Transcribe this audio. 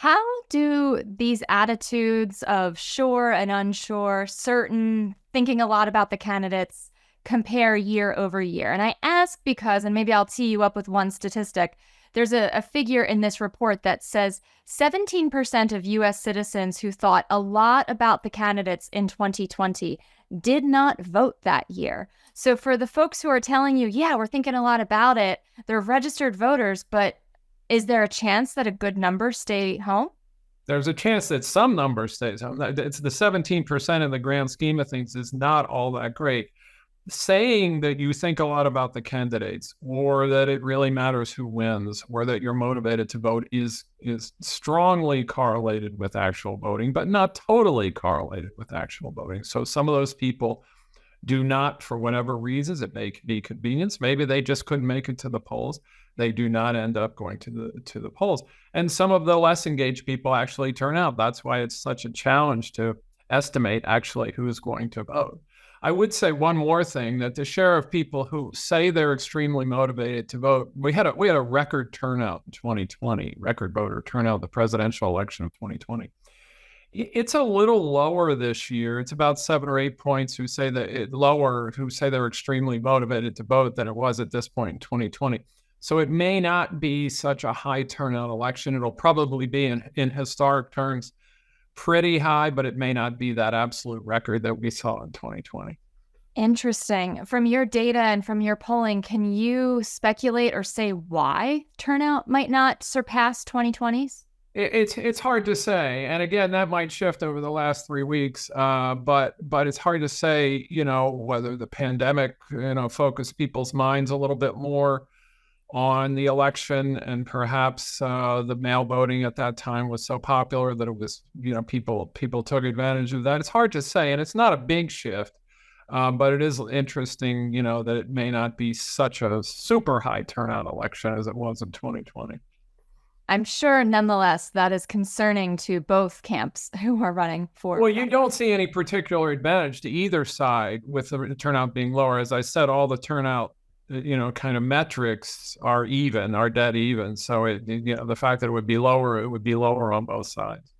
How do these attitudes of sure and unsure, certain, thinking a lot about the candidates compare year over year? And I ask because, and maybe I'll tee you up with one statistic, there's a figure in this report that says 17% of US citizens who thought a lot about the candidates in 2020 did not vote that year. So for the folks who are telling you, yeah, we're thinking a lot about it, they're registered voters, but is there a chance that a good number stay home? There's a chance that some number stays home. It's the 17% in the grand scheme of things is not all that great. Saying that you think a lot about the candidates, or that it really matters who wins, or that you're motivated to vote is strongly correlated with actual voting, but not totally correlated with actual voting. So some of those people do not, for whatever reasons, it may be convenience. Maybe they just couldn't make it to the polls. They do not end up going to the polls. And some of the less engaged people actually turn out. That's why it's such a challenge to estimate actually who is going to vote. I would say one more thing, that the share of people who say they're extremely motivated to vote, we had a record turnout in 2020, record voter turnout, the presidential election of 2020. It's a little lower this year. It's about 7 or 8 points who say they're extremely motivated to vote than it was at this point in 2020. So it may not be such a high turnout election. It'll probably be in historic terms pretty high, but it may not be that absolute record that we saw in 2020. Interesting. From your data and from your polling, can you speculate or say why turnout might not surpass 2020's? It's hard to say, and again, that might shift over the last 3 weeks. But it's hard to say, whether the pandemic, focused people's minds a little bit more on the election, and perhaps the mail voting at that time was so popular that it was, people took advantage of that. It's hard to say, and it's not a big shift, but it is interesting, that it may not be such a super high turnout election as it was in 2020. I'm sure, nonetheless, that is concerning to both camps who are running for. Well, you don't see any particular advantage to either side with the turnout being lower. As I said, all the turnout, kind of metrics are dead even. So the fact that it would be lower on both sides.